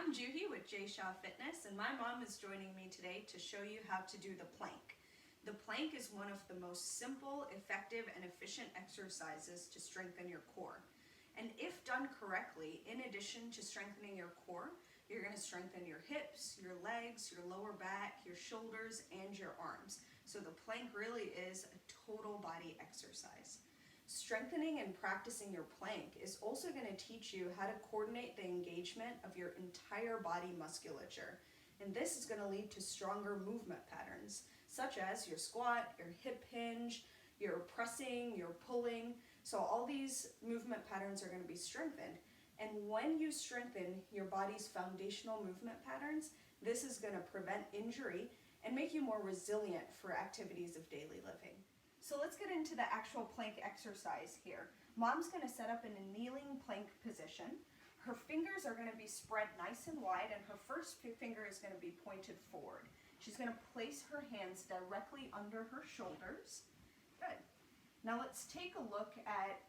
I'm Juhi with J Shaw Fitness, and my mom is joining me today to show you how to do the plank. The plank is one of the most simple, effective, and efficient exercises to strengthen your core. And if done correctly, in addition to strengthening your core, you're going to strengthen your hips, your legs, your lower back, your shoulders, and your arms. So the plank really is a total body exercise. Strengthening and practicing your plank is also going to teach you how to coordinate the engagement of your entire body musculature. And this is going to lead to stronger movement patterns, such as your squat, your hip hinge, your pressing, your pulling. So all these movement patterns are going to be strengthened. And when you strengthen your body's foundational movement patterns, this is going to prevent injury and make you more resilient for activities of daily living. So let's get into the actual plank exercise here. Mom's going to set up in a kneeling plank position. Her fingers are going to be spread nice and wide, and her first finger is going to be pointed forward. She's going to place her hands directly under her shoulders. Good. Now let's take a look at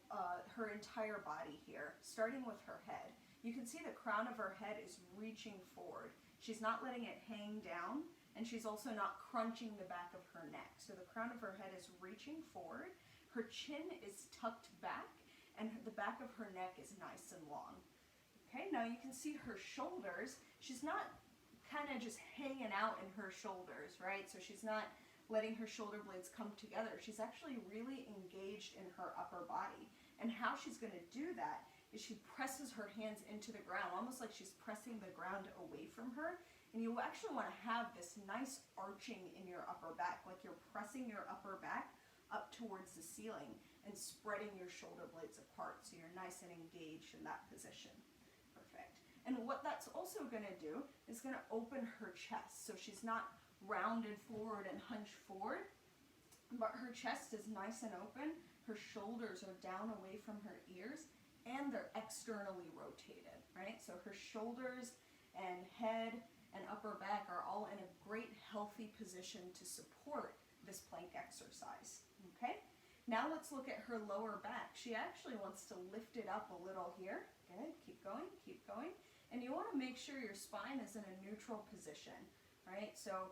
her entire body here, starting with her head. You can see the crown of her head is reaching forward. She's not letting it hang down, and she's also not crunching the back of her neck. So the crown of her head is reaching forward. Her chin is tucked back, and the back of her neck is nice and long. Okay, now you can see her shoulders. She's not kind of just hanging out in her shoulders, right? So she's not letting her shoulder blades come together. She's actually really engaged in her upper body. And how she's going to do that is she presses her hands into the ground, almost like she's pressing the ground away from her. And you actually want to have this nice arching in your upper back, like you're pressing your upper back up towards the ceiling and spreading your shoulder blades apart so you're nice and engaged in that position. Perfect. And what that's also going to do is going to open her chest. So she's not rounded forward and hunched forward, but her chest is nice and open. Her shoulders are down away from her ears, and they're externally rotated, right? So her shoulders and head and upper back are all in a great healthy position to support this plank exercise, okay? Now let's look at her lower back. She actually wants to lift it up a little here. Good, keep going, keep going. And you want to make sure your spine is in a neutral position, right? So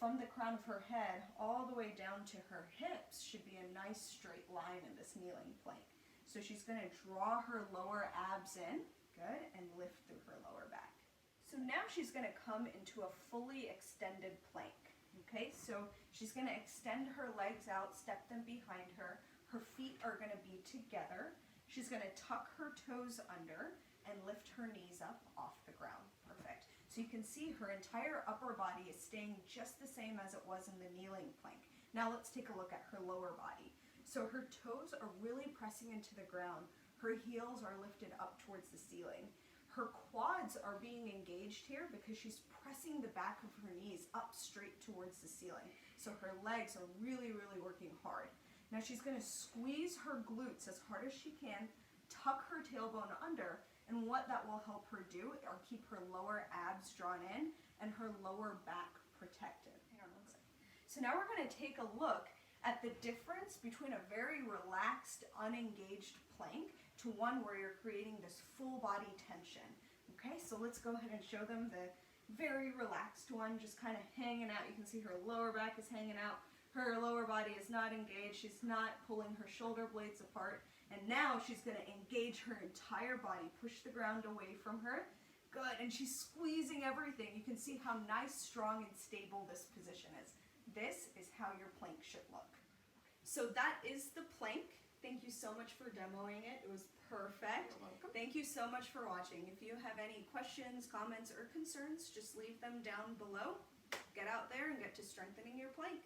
from the crown of her head all the way down to her hips should be a nice straight line in this kneeling plank. So she's going to draw her lower abs in, good, and lift through her lower back. So now she's going to come into a fully extended plank. Okay, so she's going to extend her legs out, step them behind her. Her feet are going to be together. She's going to tuck her toes under and lift her knees up off the ground. Perfect. So you can see her entire upper body is staying just the same as it was in the kneeling plank. Now let's take a look at her lower body. So her toes are really pressing into the ground. Her heels are lifted up towards the ceiling. Her quads are being engaged here because she's pressing the back of her knees up straight towards the ceiling. So her legs are really, really working hard. Now she's going to squeeze her glutes as hard as she can, tuck her tailbone under, and what that will help her do are keep her lower abs drawn in and her lower back protected. Hang on one second. So now we're going to take a look at the difference between a very relaxed, unengaged plank to one where you're creating this full body tension. Okay, so let's go ahead and show them the very relaxed one, just kind of hanging out. You can see her lower back is hanging out. Her lower body is not engaged. She's not pulling her shoulder blades apart. And now she's going to engage her entire body, push the ground away from her. Good, and she's squeezing everything. You can see how nice, strong, and stable this position is. This is how your plank should look. So that is the plank. Thank you so much for demoing it. It was perfect. You're welcome. Thank you so much for watching. If you have any questions, comments, or concerns, just leave them down below. Get out there and get to strengthening your plank.